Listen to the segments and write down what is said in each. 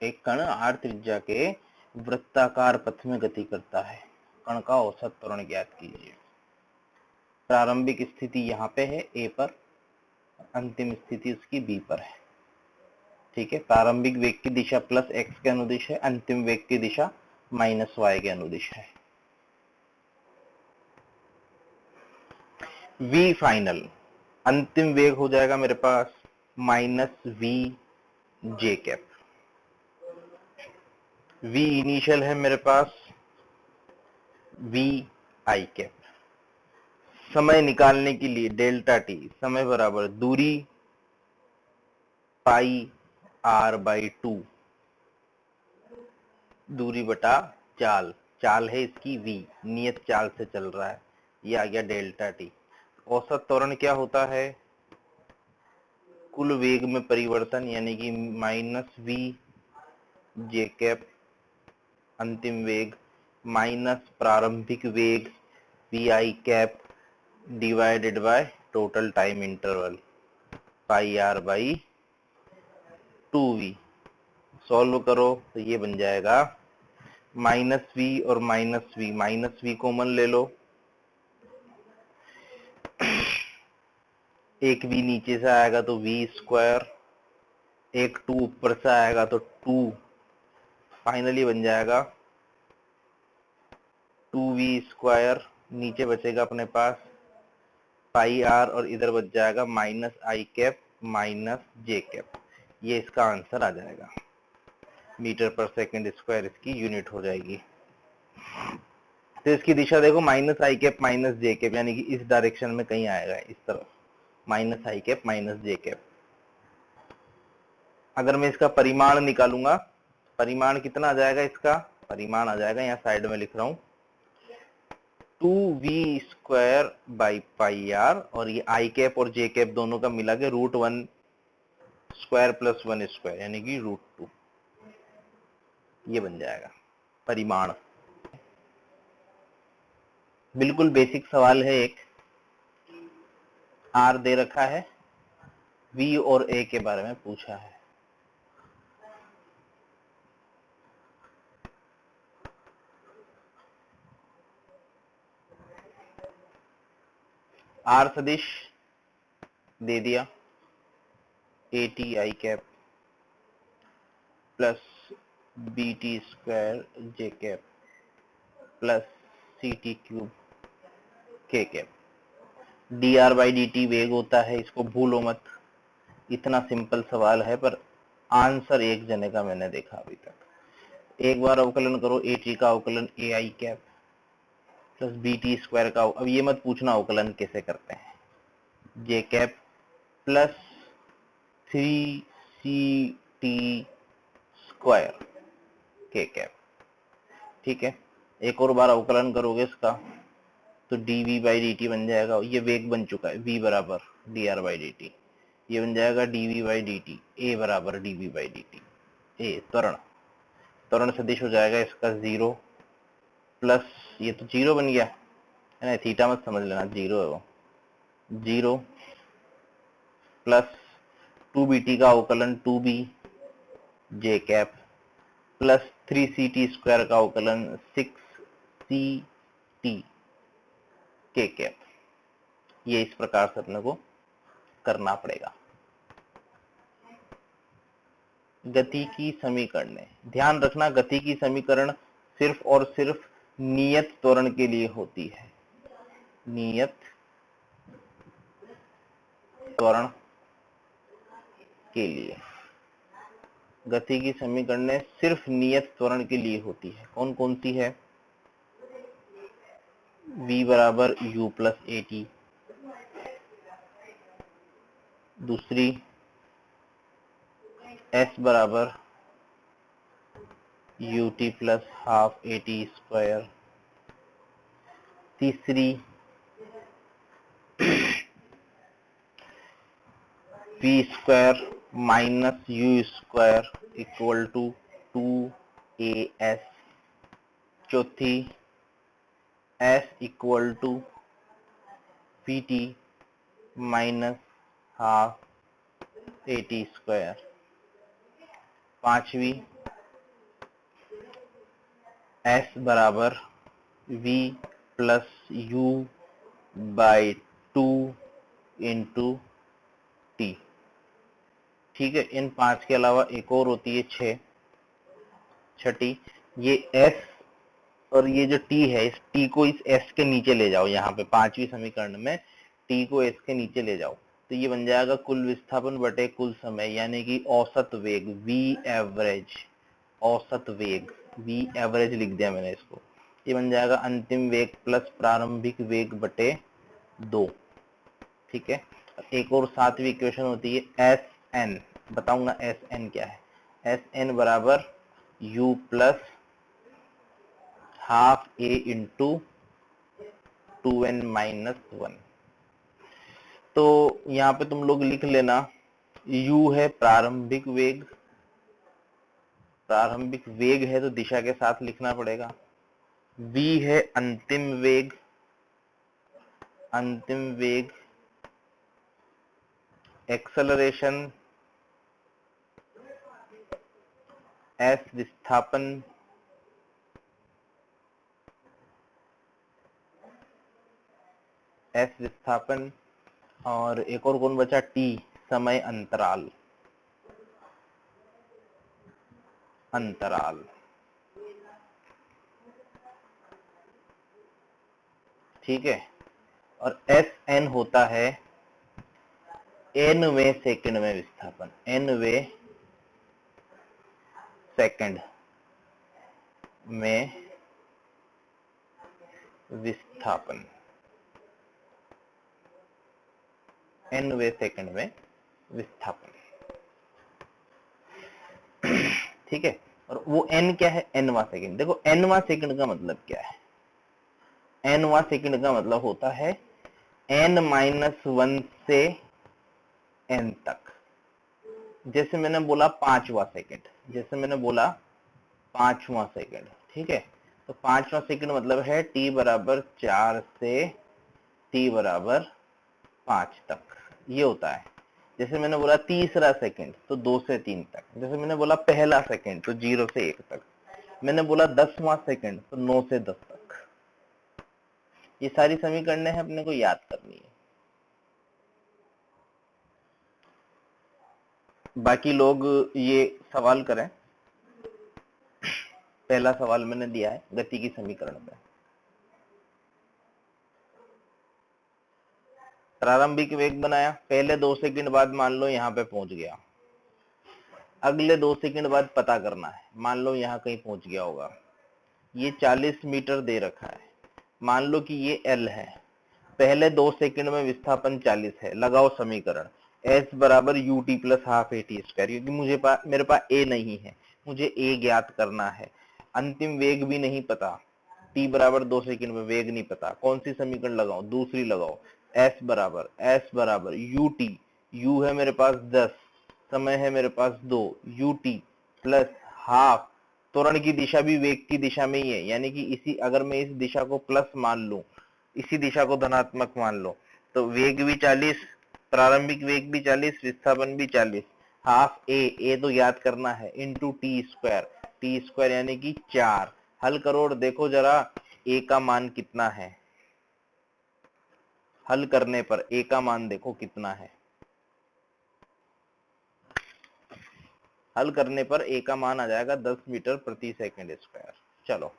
एक कण r त्रिज्या के वृत्ताकार पथ में गति करता है, कण का औसत त्वरण ज्ञात कीजिए। प्रारंभिक स्थिति यहाँ पे है a पर, अंतिम स्थिति उसकी b पर है। ठीक है, प्रारंभिक वेग की दिशा प्लस x के अनुदिश है, अंतिम वेग की दिशा माइनस y के अनुदिश है। v फाइनल, अंतिम वेग हो जाएगा मेरे पास minus v j cap. v initial है मेरे पास v i कैप। समय निकालने के लिए डेल्टा टी, समय बराबर दूरी पाई r बाई 2, दूरी बटा चाल, चाल है इसकी v, नियत चाल से चल रहा है, ये आ गया डेल्टा टी। औसत त्वरण क्या होता है? कुल वेग में परिवर्तन यानी कि माइनस v j कैप अंतिम वेग माइनस प्रारंभिक वेग v i cap divided by total time interval pi r by 2v। Solve करो तो ये बन जाएगा माइनस v और माइनस v कॉमन ले लो, एक v नीचे से आएगा तो v स्क्वायर, एक 2 ऊपर से आएगा तो 2, फाइनली बन जाएगा 2v स्क्वायर, नीचे बचेगा अपने पास पाई r और इधर बच जाएगा माइनस आई कैप माइनस जे कैप। ये इसका आंसर आ जाएगा। मीटर पर सेकंड स्क्वायर इसकी यूनिट हो जाएगी। तो इसकी दिशा देखो माइनस आई कैप माइनस जे कैप, यानी कि इस डायरेक्शन में कहीं आएगा, इस तरफ माइनस आई कैप माइनस जे कैप। अगर मैं इसका परिमाण निकालूंगा, परिमाण कितना आ जाएगा? इसका परिमाण आ जाएगा, यहाँ साइड में लिख रहा हूं 2v square by pi are, और ये आई कैप और जे कैप दोनों का मिला के √1 स्क्वायर प्लस 1 स्क्वायर यानी कि √2, ये बन जाएगा परिमाण। बिल्कुल बेसिक सवाल है, एक आर दे रखा है, v और a के बारे में पूछा है। आर सदिश दे दिया a t i cap plus b t square j cap plus c t cube k cap. D r by d t वेग होता है, इसको भूलो मत। इतना सिंपल सवाल है पर आंसर एक जने का मैंने देखा अभी तक। एक बार अवकलन करो, ए टी का अवकलन a i cap plus b t square का, अब ये मत पूछना अवकलन कैसे करते हैं, j cap plus 3ct square k cap. ठीक है, एक और बार अवकलन करोगे इसका तो dv बाई डी टी बन जाएगा, ये वेग बन चुका है v बराबर dr बाई डी टी, ये बन जाएगा dv by d T, a बराबर dv बाई डी टी। ए त्वरण, त्वरण सदिश हो जाएगा इसका 0 प्लस, ये तो 0 बन गया है ना, थीटा मत समझ लेना, 0 है वो, 0 प्लस 2bt का अवकलन 2b जे कैप प्लस 3ct स्क्वायर का अवकलन 6ct के कैप। ये इस प्रकार से अपने को करना पड़ेगा। गति की समीकरण, ध्यान रखना गति की समीकरण सिर्फ और सिर्फ नियत त्वरण के लिए होती है, नियत त्वरण के लिए। गति की समीकरण सिर्फ नियत त्वरण के लिए होती है। कौन कौन सी है? v बराबर u प्लस ए टी, दूसरी s बराबर U T plus half A T square, तीसरी v square minus U square equal to 2as, चौथी s equal to P T minus half A T square, पांचवी S बराबर V plus U by 2 into T. ठीक है, इन 5 के अलावा एक और होती है 6, छठी। ये एस और ये जो टी है, इस टी को इस एस के नीचे ले जाओ, यहाँ पे 5वीं समीकरण में टी को एस के नीचे ले जाओ, तो ये बन जाएगा कुल विस्थापन बटे कुल समय, यानी कि औसत वेग, वी एवरेज। औसत वेग, वी एवरेज लिख दिया मैंने इसको। ये बन जाएगा अंतिम वेग प्लस प्रारंभिक वेग बटे 2। ठीक है, एक और 7वीं इक्वेशन होती है एस एन। बताऊंगा एस एन क्या है। एस एन बराबर you plus half A into 2n-1। तो यहाँ पे तुम लोग लिख लेना, u है प्रारंभिक वेग, प्रारंभिक वेग है तो दिशा के साथ लिखना पड़ेगा। v है अंतिम वेग, अंतिम वेग। एक्सेलरेशन, s विस्थापन, s विस्थापन, और एक और कौन बचा, t समय अंतराल, अंतराल। ठीक है, और एस एन होता है nवें सेकंड में विस्थापन, nवें सेकंड में विस्थापन, nवें सेकंड में विस्थापन। ठीक है, और वो n क्या है, nवां सेकंड। देखो nवां सेकंड का मतलब क्या है, nवां सेकंड का मतलब होता है n-1 से n तक। जैसे मैंने बोला 5वां सेकंड, जैसे मैंने बोला 5वां सेकंड। ठीक है, तो 5वां सेकंड मतलब है t बराबर 4 से t बराबर 5 तक, ये होता है। जैसे मैंने बोला तीसरा सेकंड तो 2 से 3 तक। जैसे मैंने बोला पहला सेकंड तो 0 से 1 तक। मैंने बोला 10वां सेकंड तो 9 से 10 तक। ये सारी समीकरणें हैं, अपने को याद करनी है। बाकी लोग ये सवाल करें। पहला सवाल मैंने दिया है गति की समीकरण पे। प्रारंभिक वेग बनाया, पहले 2 सेकंड बाद मान लो यहाँ पे पहुंच गया, अगले 2 सेकंड बाद पता करना है, मान लो यहाँ कहीं पहुंच गया होगा। ये 40 मीटर दे रखा है, मान लो कि ये L है, पहले 2 सेकंड में विस्थापन 40 है। लगाओ समीकरण, S बराबर U T plus half A T square, क्योंकि मेरे पास A नहीं है, मुझे A ज्ञात करना है। अंतिम वेग भी नहीं पता, t बराबर 2 सेकंड में वेग नहीं पता। कौन सी समीकरण लगाओ, दूसरी लगाओ। S बराबर यू टी, u है मेरे पास 10, समय है मेरे पास 2, यू टी प्लस हाफ, त्वरण की दिशा भी वेग की दिशा में ही है, यानी कि इसी, अगर मैं इस दिशा को प्लस मान लूं, इसी दिशा को धनात्मक मान लो, तो वेग भी 40, प्रारंभिक वेग भी 40, विस्थापन भी 40। हाफ ए तो याद करना है, इंटू टी स्क्वायर यानी कि 4। हल करो और देखो जरा ए का मान कितना है। हल करने पर ए का मान देखो कितना है। हल करने पर ए का मान आ जाएगा 10 मीटर प्रति सेकंड स्क्वायर। चलो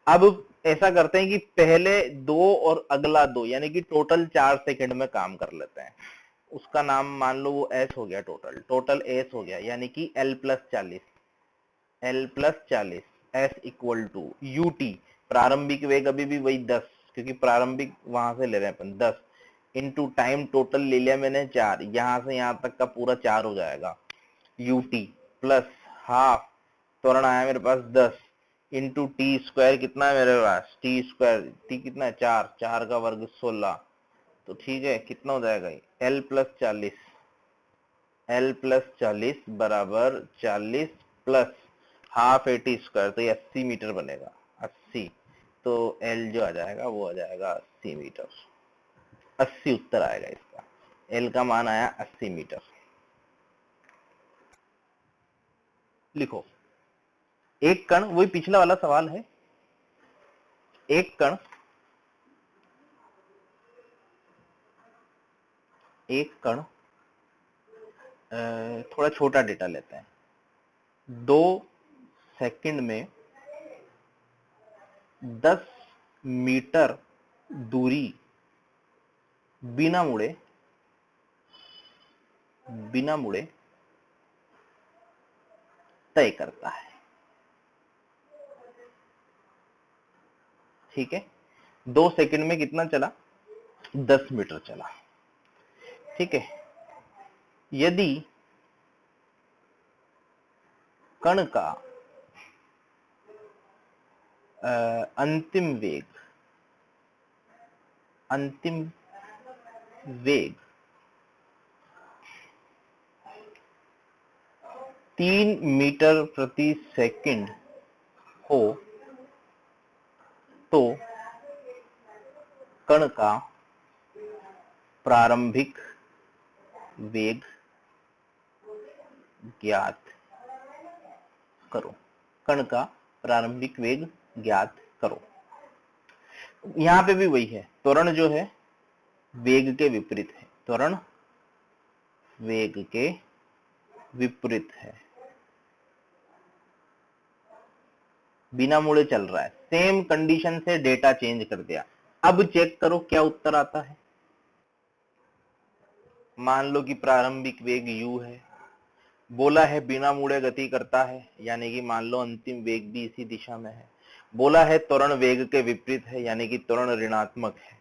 अब ऐसा करते हैं कि पहले 2 और अगला 2, यानी कि टोटल 4 सेकंड में काम कर लेते हैं। उसका नाम मान लो वो एस हो गया, टोटल एस हो गया, यानी कि L plus 40, S equal to U T, प्रारंभिक वेग अभी भी वही 10, क्योंकि प्रारंभिक वहां से ले रहे हैं अपन 10, इंटू टाइम टोटल ले लिया मैंने 4, यहां से यहां तक का पूरा 4 हो जाएगा, यू टी प्लस हाफ, त्वरण आया मेरे पास 10, इंटू टी स्क्वायर कितना है मेरे पास, टी स्क्वायर, टी कितना है 4, 4 का वर्ग 16। तो ठीक है, कितना हो जाएगा, एल प्लस 40 बराबर 40 plus half A T square, तो ये 80 मीटर बनेगा, 80। तो एल जो आ जाएगा वो आ जाएगा 80 मीटर, 80 उत्तर आएगा इसका। एल का मान आया 80 मीटर। लिखो, एक कण, वही पिछला वाला सवाल है, एक कण थोड़ा छोटा डेटा लेते हैं। 2 सेकंड में 10 मीटर दूरी बिना मुड़े तय करता है। ठीक है, 2 सेकंड में कितना चला? 10 मीटर चला। ठीक है, यदि कण का अंतिम वेग 3 मीटर प्रति सेकंड हो तो कण का प्रारंभिक वेग ज्ञात करो। कण का प्रारंभिक वेग ज्ञात करो। यहां पे भी वही है, त्वरण जो है वेग के विपरीत है। त्वरण वेग के विपरीत है, बिना मुड़े चल रहा है। सेम कंडीशन से डेटा चेंज कर दिया। अब चेक करो क्या उत्तर आता है। मान लो कि प्रारंभिक वेग u है, बोला है बिना मुड़े गति करता है, यानी कि मान लो अंतिम वेग भी इसी दिशा में है। बोला है त्वरण वेग के विपरीत है, यानी कि त्वरण ऋणात्मक है।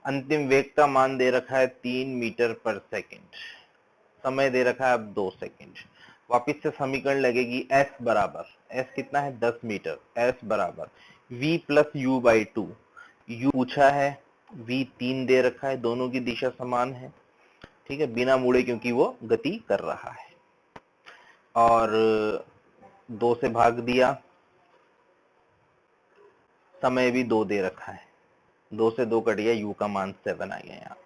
अंतिम वेग का मान दे रखा है 3 मीटर पर सेकंड, समय दे रखा है अब 2 सेकंड। वापिस से समीकरण लगेगी s बराबर, s कितना है 10 मीटर, s बराबर v plus u by 2। u पूछा है, v 3 दे रखा है, दोनों की दिशा समान है। ठीक है, बिना मुड़े क्योंकि वो गति कर रहा है। और 2 से भाग दिया, समय भी 2 दे रखा है, 2 से 2 कट गया, u का मान 7 आ गया। यहाँ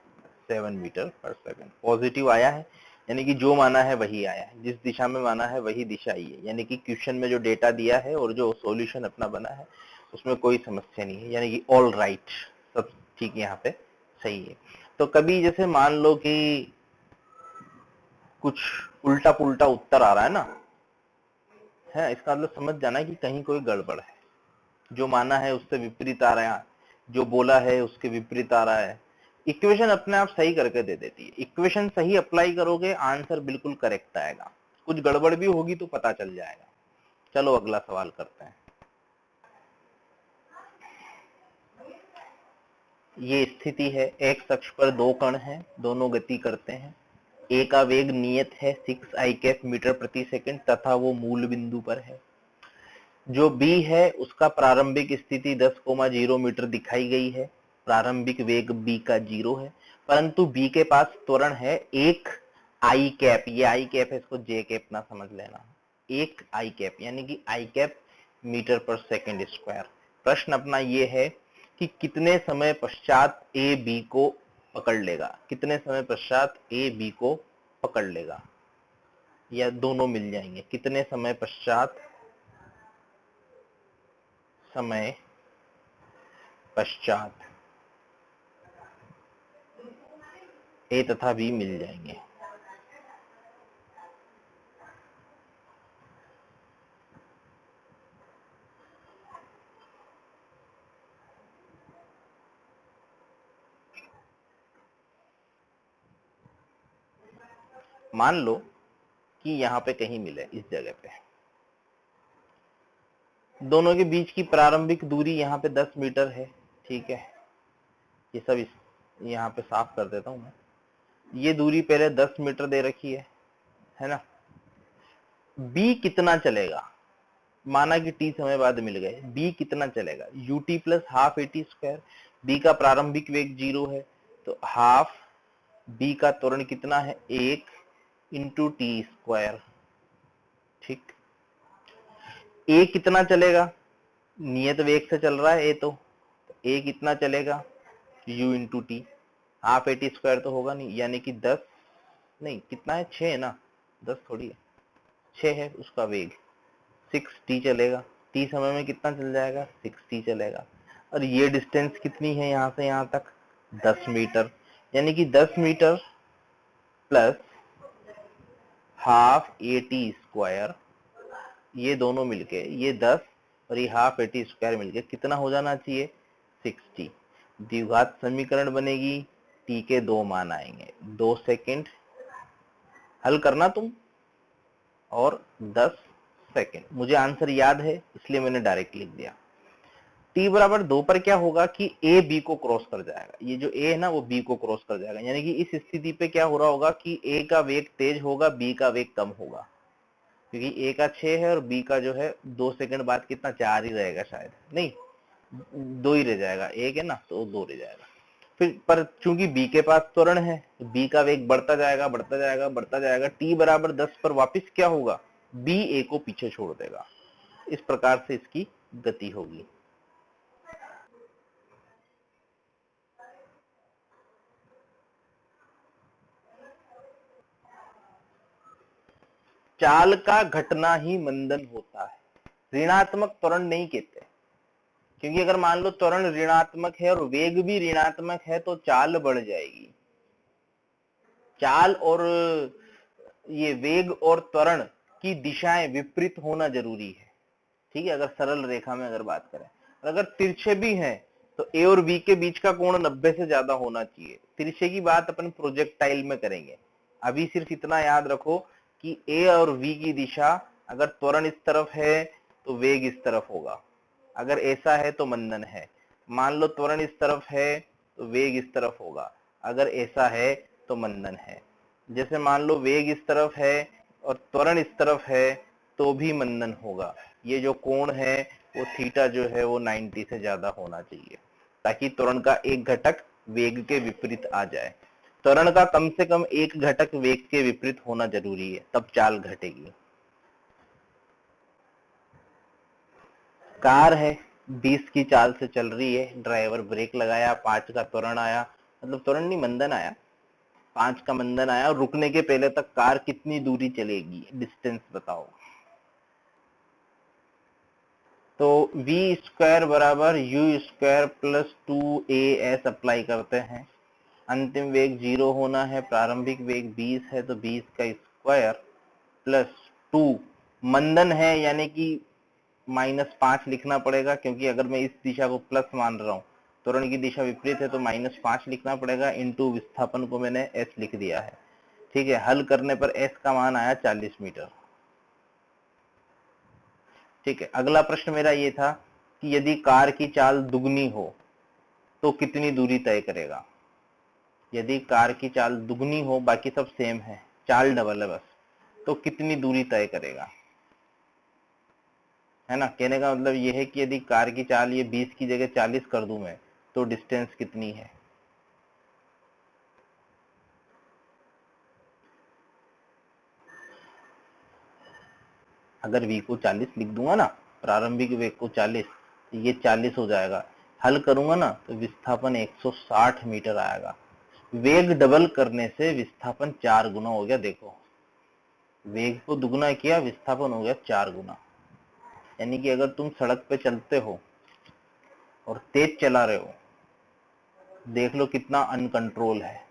7 मीटर पर सेकंड पॉजिटिव आया है, यानी कि जो माना है वही आया है, जिस दिशा में माना है वही दिशा ही है। यानी कि क्वेश्चन में जो डेटा दिया है और जो सॉल्यूशन अपना बना है उसमें कोई समस्या नहीं है, यानी कि ऑल राइट, सब ठीक यहाँ पे सही है। तो कभी जैसे मान लो कि कुछ उल्टा पुल्टा उत्तर आ रहा है ना, है, इसका मतलब समझ जाना कि कहीं कोई गड़बड़ है। जो माना है उससे विपरीत आ रहा है, जो बोला है उसके विपरीत आ रहा है। इक्वेशन अपने आप सही करके दे देती है। इक्वेशन सही अप्लाई करोगे, आंसर बिल्कुल करेक्ट आएगा। कुछ गड़बड़ भी होगी तो पता चल जाएगा। चलो अगला सवाल करते हैं। ये स्थिति है, एक्स अक्ष पर 2 कण हैं, दोनों गति करते हैं। ए का वेग नियत है 6 आई कैप मीटर प्रति सेकंड तथा वो मूल बिंदु पर है। जो बी है उसका प्रारंभिक स्थिति 10,0 मीटर दिखाई गई है। प्रारंभिक वेग बी का 0 है, परंतु बी के पास त्वरण है 1 आई कैप। ये आई कैप है, इसको जे कैप ना समझ लेना। 1 आई कैप यानी कि आई कैप मीटर पर सेकंड स्क्वायर। प्रश्न अपना ये है कि कितने समय पश्चात ए बी को पकड़ लेगा। कितने समय पश्चात ए बी को पकड़ लेगा, या दोनों मिल जाएंगे। कितने समय पश्चात ए तथा बी मिल जाएंगे। मान लो कि यहाँ पे कहीं मिले, इस जगह पे दोनों के बीच की प्रारंभिक दूरी यहाँ पे 10 मीटर है। ठीक है, ये सब यहाँ पे साफ कर देता हूं मैं। ये दूरी पहले 10 मीटर दे रखी है ना। बी कितना चलेगा, माना कि टी समय बाद मिल गए, बी कितना चलेगा, ut plus half A T square. B का प्रारंभिक वेग 0 है, तो हाफ बी का त्वरण कितना है 1 इंटू टी स्क्वायर। ठीक, ए कितना चलेगा, नियत वेग से चल रहा है ए, तो ए कितना चलेगा u into T. Half A T square तो होगा नहीं, यानी कि 10 नहीं, कितना है 6 है ना, 10 थोड़ी है, 6 है उसका वेग। 6t चलेगा, t समय में कितना चल जाएगा 6t चलेगा। और ये डिस्टेंस कितनी है यहाँ से यहाँ तक 10 मीटर, यानी कि 10 metre plus half AT square, ये दोनों मिलके ये 10 और ये हाफ AT स्क्वायर मिलके कितना हो जाना चाहिए 60। द्विघात समीकरण बनेगी, t के 2 मान आएंगे, 2 सेकंड हल करना तुम और 10 सेकंड। मुझे आंसर याद है इसलिए मैंने डायरेक्ट लिख दिया। t बराबर 2 पर क्या होगा कि a b को क्रॉस कर जाएगा, ये जो a है ना वो b को क्रॉस कर जाएगा, यानी कि इस स्थिति पे क्या हो रहा होगा कि a का वेग तेज होगा, b का वेग कम होगा, क्योंकि a का 6 है और b का जो है 2 सेकंड बाद कितना 4 ही रहेगा, शायद नहीं 2 ही रह जाएगा, 1 है ना तो 2 रह जाएगा। फिर पर चूंकि b के पास त्वरण है तो b का वेग बढ़ता जाएगा बढ़ता जाएगा बढ़ता जाएगा, t बराबर 10 पर वापस क्या होगा, b a को पीछे छोड़ देगा। इस प्रकार से इसकी गति होगी। चाल का घटना ही मंदन होता है, ऋणात्मक त्वरण नहीं कहते, क्योंकि अगर मान लो त्वरण ऋणात्मक है और वेग भी ऋणात्मक है तो चाल बढ़ जाएगी। चाल और ये वेग और त्वरण की दिशाएं विपरीत होना जरूरी है, ठीक है, अगर सरल रेखा में अगर बात करें। और अगर तिरछे भी हैं तो ए और बी के बीच का कोण 90 से ज्यादा होना चाहिए। तिरछे की बात अपन प्रोजेक्टाइल में करेंगे, अभी सिर्फ इतना याद रखो कि ए और वी की दिशा, अगर त्वरण इस तरफ है तो वेग इस तरफ होगा, अगर ऐसा है तो मंदन है। मान लो त्वरण इस तरफ है तो वेग इस तरफ होगा, अगर ऐसा है तो मंदन है। जैसे मान लो वेग इस तरफ है और त्वरण इस तरफ है तो भी मंदन होगा। ये जो कोण है वो थीटा जो है वो 90 से ज्यादा होना चाहिए, ताकि त्वरण का एक घटक वेग के विपरीत आ जाए। त्वरण का कम से कम एक घटक वेग के विपरीत होना जरूरी है, तब चाल घटेगी। कार है 20 की चाल से चल रही है, ड्राइवर ब्रेक लगाया, 5 का त्वरण आया, मतलब त्वरण नहीं मंदन आया, 5 का मंदन आया, और रुकने के पहले तक कार कितनी दूरी चलेगी, डिस्टेंस बताओ। तो v स्क्वायर बराबर u square plus 2as apply करते हैं। अंतिम वेग 0 होना है, प्रारंभिक वेग 20 है तो 20 का स्क्वायर प्लस 2, मंदन है यानी कि -5 लिखना पड़ेगा, क्योंकि अगर मैं इस दिशा को प्लस मान रहा हूँ, त्वरण की दिशा विपरीत है तो -5 लिखना पड़ेगा, इंटू विस्थापन को मैंने s लिख दिया है। ठीक है, हल करने पर s का मान आया 40 मीटर। ठीक है, अगला प्रश्न मेरा ये था कि यदि कार की चाल दुगनी हो तो कितनी दूरी तय करेगा। यदि कार की चाल दुगनी हो, बाकी सब सेम है, चाल डबल है बस, तो कितनी दूरी तय करेगा, है ना। कहने का मतलब ये है कि यदि कार की चाल ये 20 की जगह 40 कर दूं मैं, तो डिस्टेंस कितनी है। अगर v को 40 लिख दूंगा ना, प्रारंभिक वेग को 40, तो ये 40 हो जाएगा। हल करूंगा ना तो विस्थापन 160 मीटर आएगा। वेग डबल करने से विस्थापन 4 गुना हो गया। देखो, वेग को दुगना किया, विस्थापन हो गया 4 गुना। यानी कि अगर तुम सड़क पे चलते हो और तेज चला रहे हो, देख लो कितना अनकंट्रोल है,